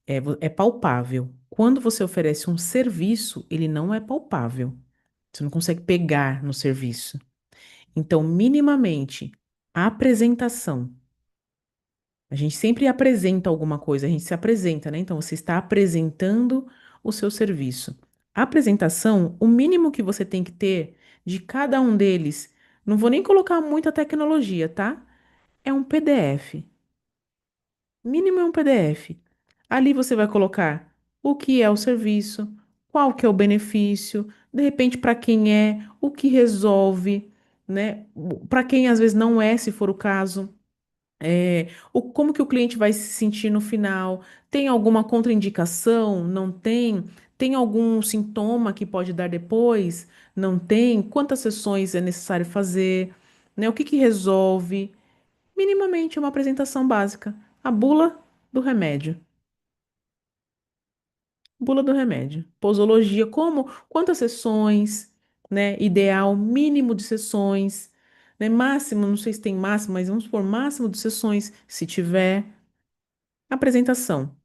É palpável. Quando você oferece um serviço, ele não é palpável. Você não consegue pegar no serviço. Então, minimamente, a apresentação. A gente sempre apresenta alguma coisa, a gente se apresenta, né? Então, você está apresentando o seu serviço. A apresentação, o mínimo que você tem que ter de cada um deles, não vou nem colocar muita tecnologia, tá? É um PDF. Mínimo é um PDF. Ali você vai colocar o que é o serviço, qual que é o benefício, de repente para quem é, o que resolve, né? Para quem às vezes não é, se for o caso. Como que o cliente vai se sentir no final? Tem alguma contraindicação? Não tem? Tem algum sintoma que pode dar depois? Não tem? Quantas sessões é necessário fazer? Né? O que que resolve? Minimamente uma apresentação básica. A bula do remédio. Bula do remédio. Posologia, como? Quantas sessões? Né? Ideal mínimo de sessões. Né? Máximo, não sei se tem máximo, mas vamos por máximo de sessões, se tiver. Apresentação.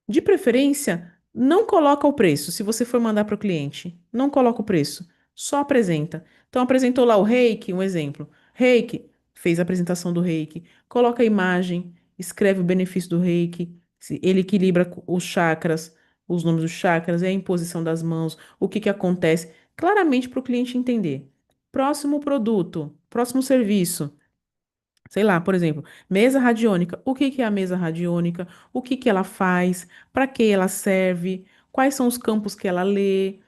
De preferência, não coloca o preço. Se você for mandar para o cliente, não coloca o preço. Só apresenta. Então, apresentou lá o reiki, um exemplo. Reiki, fez a apresentação do reiki. Coloca a imagem, escreve o benefício do reiki. Ele equilibra os chakras, os nomes dos chakras, é a imposição das mãos, o que que acontece. Claramente para o cliente entender. Próximo produto, próximo serviço. Sei lá, por exemplo, mesa radiônica. O que que é a mesa radiônica? O que que ela faz? Para que ela serve? Quais são os campos que ela lê?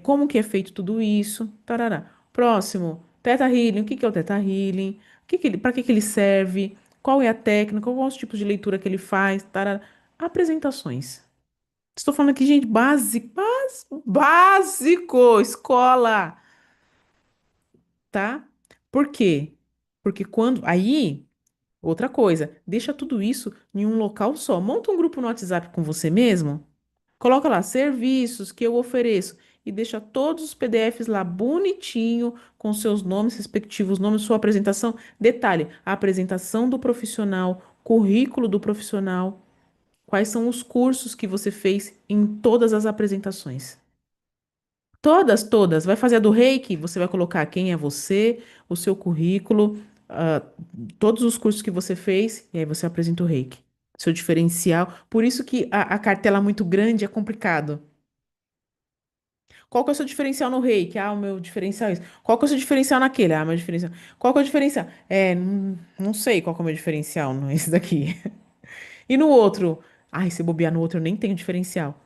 Como que é feito tudo isso? Tarará. Próximo, Theta Healing. O que que é o Theta Healing? Para que que ele serve? Qual é a técnica? Quais os tipos de leitura que ele faz? Tarará. Apresentações. Estou falando aqui, gente, básico, escola, tá? Por quê? Porque quando aí outra coisa, deixa tudo isso em um local só. Monta um grupo no WhatsApp com você mesmo. Coloca lá serviços que eu ofereço e deixa todos os PDFs lá bonitinho com seus nomes respectivos, nomes, sua apresentação. Detalhe, a apresentação do profissional, currículo do profissional, quais são os cursos que você fez em todas as apresentações. Todas, todas. Vai fazer a do Reiki, você vai colocar quem é você, o seu currículo, ah, todos os cursos que você fez, e aí você apresenta o Reiki. Seu diferencial. Por isso que a cartela muito grande é complicado. Qual que é o seu diferencial no Reiki? Ah, o meu diferencial é isso. Qual que é o seu diferencial naquele? Ah, meu diferencial. Qual que é o diferencial? Não sei qual que é o meu diferencial nesse daqui. E no outro? Ai, se bobear no outro, eu nem tenho diferencial.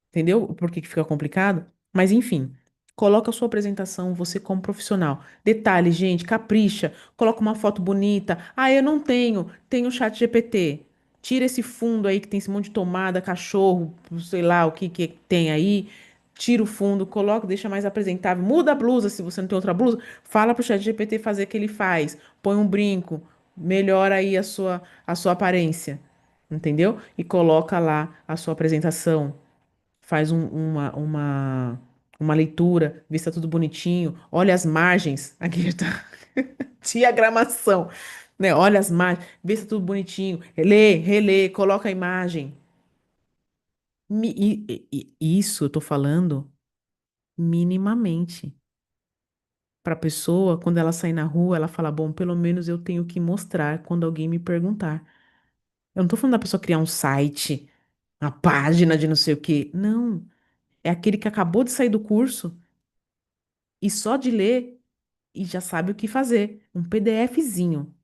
Entendeu? Por que que fica complicado? Mas enfim, coloca a sua apresentação, você como profissional. Detalhe, gente, capricha, coloca uma foto bonita. Ah, eu não tenho o chat GPT. Tira esse fundo aí que tem esse monte de tomada, cachorro, sei lá o que que tem aí. Tira o fundo, coloca, deixa mais apresentável. Muda a blusa se você não tem outra blusa. Fala pro chat GPT fazer o que ele faz. Põe um brinco, melhora aí a sua aparência. Entendeu? E coloca lá a sua apresentação, faz uma leitura, vê se tá tudo bonitinho, olha as margens, aqui tá, diagramação, né? Olha as margens, vê se tá tudo bonitinho, relê, relê, coloca a imagem, Isso eu tô falando minimamente. Para a pessoa, quando ela sair na rua, ela fala, bom, pelo menos eu tenho que mostrar quando alguém me perguntar. Eu não tô falando da pessoa criar um site, uma página de não sei o quê. Não. É aquele que acabou de sair do curso e só de ler e já sabe o que fazer. Um PDFzinho.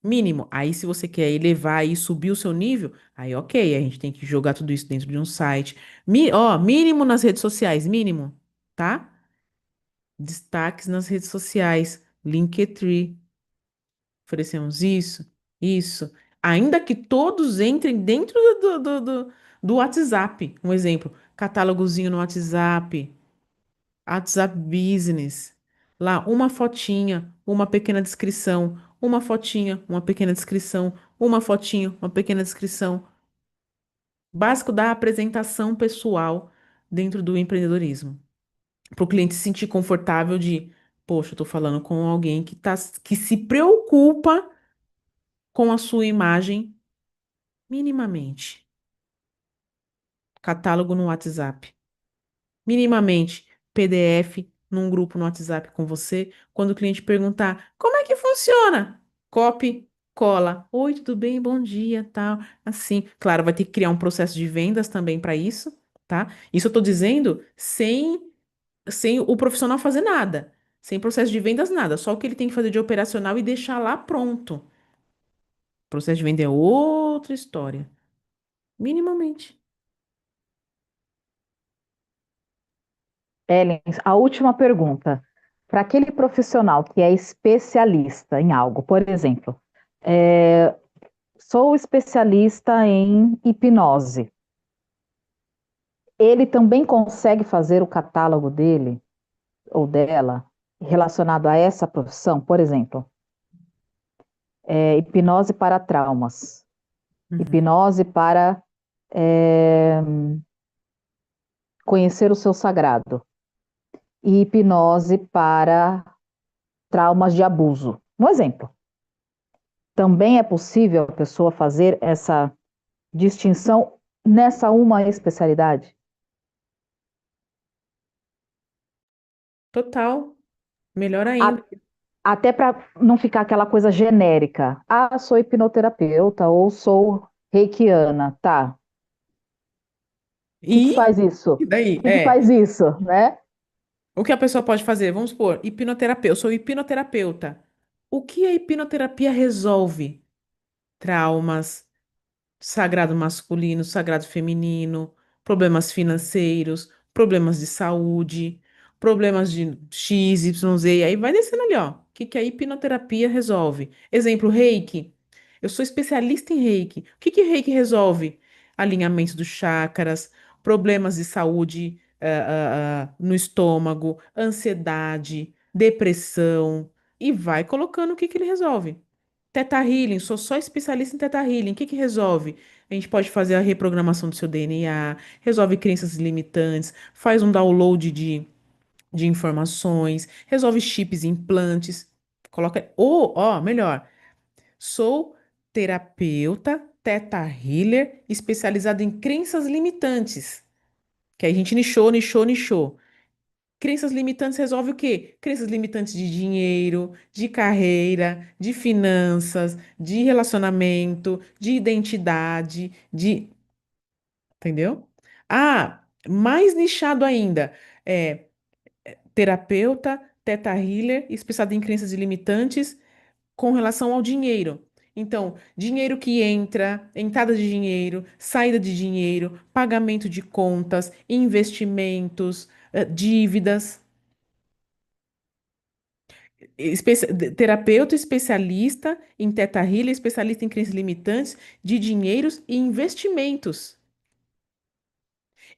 Mínimo. Aí, se você quer elevar e subir o seu nível, aí ok, a gente tem que jogar tudo isso dentro de um site. Ó, mínimo nas redes sociais, mínimo, tá? Destaques nas redes sociais, Linktree, oferecemos isso. Ainda que todos entrem dentro do WhatsApp. Um exemplo, catálogozinho no WhatsApp, WhatsApp Business. Lá, uma fotinha, uma pequena descrição, uma fotinha, uma pequena descrição, uma fotinha, uma pequena descrição. Básico da apresentação pessoal dentro do empreendedorismo. Para o cliente se sentir confortável de, poxa, eu estou falando com alguém que se preocupa com a sua imagem minimamente. Catálogo no WhatsApp. Minimamente, PDF num grupo no WhatsApp com você. Quando o cliente perguntar, como é que funciona? Copy, cola. Oi, tudo bem? Bom dia, tal. Assim, claro, vai ter que criar um processo de vendas também para isso, tá? Isso eu estou dizendo sem o profissional fazer nada. Sem processo de vendas, nada. Só o que ele tem que fazer de operacional e deixar lá pronto. Processo de venda é outra história. Minimamente. Ellen, a última pergunta. Para aquele profissional que é especialista em algo, por exemplo, é, sou especialista em hipnose. Ele também consegue fazer o catálogo dele ou dela relacionado a essa profissão? Por exemplo, hipnose para traumas, Uhum. hipnose para é, conhecer o seu sagrado e hipnose para traumas de abuso. Um exemplo. Também é possível a pessoa fazer essa distinção nessa uma especialidade? Total. Melhor A- ainda. Até para não ficar aquela coisa genérica. Ah, sou hipnoterapeuta ou sou reikiana. Tá. O que E faz isso? e daí? O que faz isso, né? O que a pessoa pode fazer? Vamos supor, hipnoterapeuta. Eu sou hipnoterapeuta. O que a hipnoterapia resolve? Traumas, sagrado masculino, sagrado feminino, problemas financeiros, problemas de saúde, problemas de X, Y, Z, e aí vai descendo ali, ó. O que que a hipnoterapia resolve? Exemplo, Reiki. Eu sou especialista em Reiki. O que que Reiki resolve? Alinhamento dos chakras, problemas de saúde, no estômago, ansiedade, depressão, e vai colocando o que que ele resolve. Teta Healing, sou só especialista em Teta Healing. O que que resolve? A gente pode fazer a reprogramação do seu DNA, resolve crenças limitantes, faz um download de informações, resolve chips e implantes, coloca. Ou, ó, melhor, sou terapeuta, Teta Healer, especializado em crenças limitantes. Que aí a gente nichou, nichou, nichou. Crenças limitantes resolve o quê? Crenças limitantes de dinheiro, de carreira, de finanças, de relacionamento, de identidade, de. Entendeu? Ah, mais nichado ainda. É terapeuta, teta healer, especializado em crenças limitantes com relação ao dinheiro. Então, dinheiro que entra, entrada de dinheiro, saída de dinheiro, pagamento de contas, investimentos, dívidas. Terapeuta especialista em Teta Healing, especialista em crenças limitantes de dinheiros e investimentos.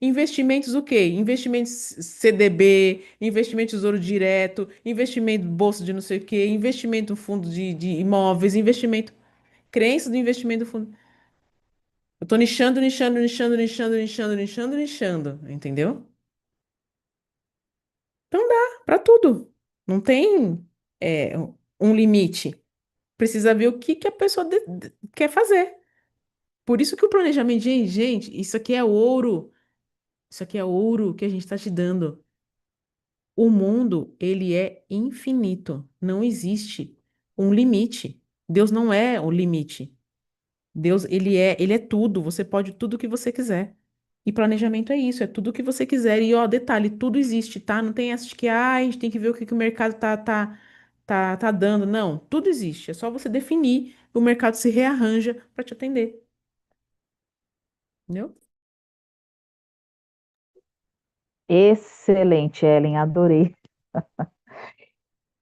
Investimentos o quê? Investimentos CDB, investimento Tesouro Direto, investimento bolsa de não sei o quê, investimento fundo de imóveis, investimento. Crença do investimento do fundo. Eu tô nichando, nichando, nichando, nichando, nichando, nichando, nichando, entendeu? Então dá para tudo. Não tem um limite. Precisa ver o que que a pessoa quer fazer. Por isso que o planejamento, gente, isso aqui é ouro. Isso aqui é ouro que a gente está te dando. O mundo, ele é infinito. Não existe um limite. Deus não é o limite. Deus, ele é tudo. Você pode tudo o que você quiser. E planejamento é isso, é tudo o que você quiser. E ó, detalhe, tudo existe, tá? Não tem essa de que a gente tem que ver o que que o mercado tá dando. Não, tudo existe. É só você definir, o mercado se rearranja para te atender. Entendeu? Excelente, Ellen, adorei.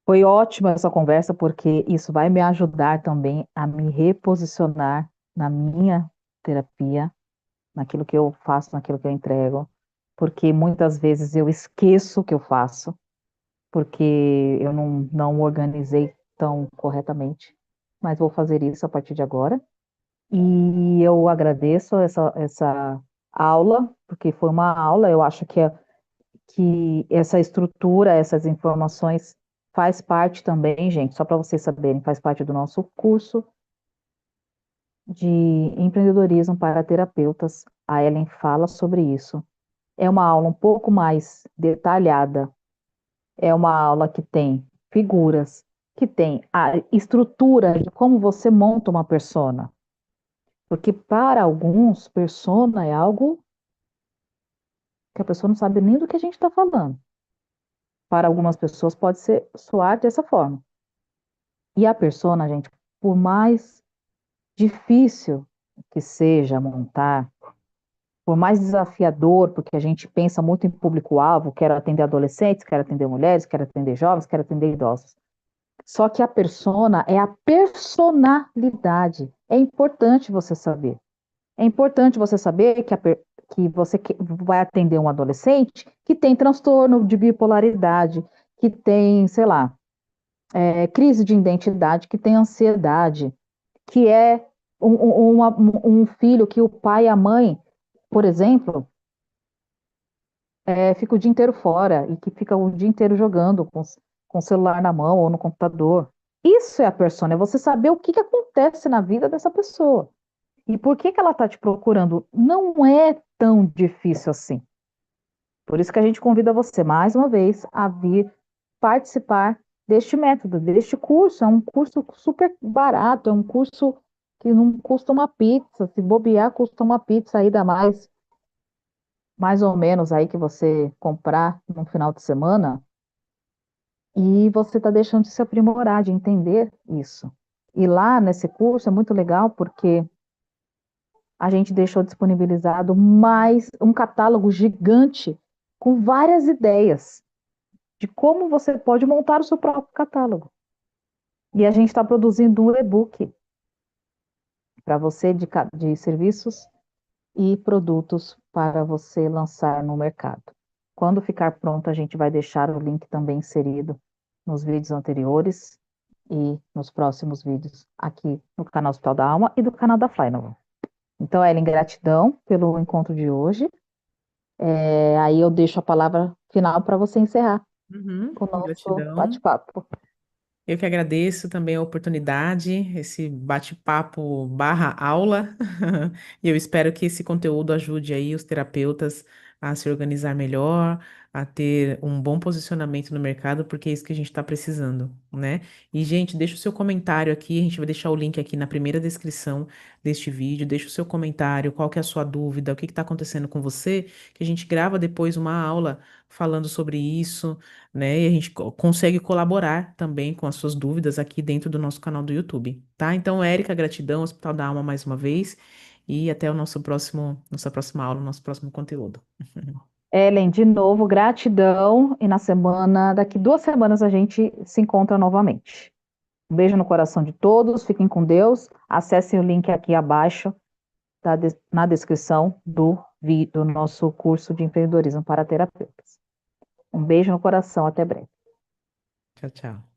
Foi ótima essa conversa, porque isso vai me ajudar também a me reposicionar na minha terapia, naquilo que eu faço, naquilo que eu entrego, porque muitas vezes eu esqueço o que eu faço, porque eu não organizei tão corretamente, mas vou fazer isso a partir de agora. E eu agradeço essa aula, porque foi uma aula, eu acho que essa estrutura, essas informações faz parte também, gente, só para vocês saberem, faz parte do nosso curso de empreendedorismo para terapeutas. A Ellen fala sobre isso. É uma aula um pouco mais detalhada, é uma aula que tem figuras, que tem a estrutura de como você monta uma persona. Porque para alguns, persona é algo que a pessoa não sabe nem do que a gente está falando. Para algumas pessoas pode ser soar dessa forma. E a persona, gente, por mais difícil que seja montar, por mais desafiador, porque a gente pensa muito em público-alvo, quero atender adolescentes, quero atender mulheres, quero atender jovens, quero atender idosos. Só que a persona é a personalidade. É importante você saber. É importante você saber que você vai atender um adolescente que tem transtorno de bipolaridade, que tem, sei lá, crise de identidade, que tem ansiedade, que é um filho que o pai e a mãe, por exemplo, fica o dia inteiro fora e que fica o dia inteiro jogando com o celular na mão ou no computador. Isso é a persona, é você saber o que que acontece na vida dessa pessoa. E por que que ela está te procurando? Não é tão difícil assim. Por isso que a gente convida você, mais uma vez, a vir participar deste método, deste curso. É um curso super barato, é um curso que não custa uma pizza. Se bobear, custa uma pizza aí, dá mais ou menos aí que você comprar no final de semana. E você está deixando de se aprimorar, de entender isso. E lá nesse curso é muito legal porque a gente deixou disponibilizado mais um catálogo gigante com várias ideias de como você pode montar o seu próprio catálogo. E a gente está produzindo um e-book para você de serviços e produtos para você lançar no mercado. Quando ficar pronto, a gente vai deixar o link também inserido nos vídeos anteriores e nos próximos vídeos aqui no canal Hospital da Alma e do canal da Final. Então, Ellen, gratidão pelo encontro de hoje. Aí eu deixo a palavra final para você encerrar Uhum, com o nosso gratidão. bate-papo. Eu que agradeço também a oportunidade, esse bate-papo barra aula, e eu espero que esse conteúdo ajude aí os terapeutas a se organizar melhor, a ter um bom posicionamento no mercado, porque é isso que a gente está precisando, né? E, gente, deixa o seu comentário aqui, a gente vai deixar o link aqui na primeira descrição deste vídeo, deixa o seu comentário, qual que é a sua dúvida, o que está acontecendo com você, que a gente grava depois uma aula falando sobre isso, né? E a gente consegue colaborar também com as suas dúvidas aqui dentro do nosso canal do YouTube, tá? Então, Érica, gratidão, Hospital da Alma mais uma vez, e até o nossa próxima aula, nosso próximo conteúdo. Ellen, de novo, gratidão. E daqui 2 semanas a gente se encontra novamente. Um beijo no coração de todos, fiquem com Deus. Acessem o link aqui abaixo, na descrição do nosso curso de empreendedorismo para terapeutas. Um beijo no coração, até breve. Tchau, tchau.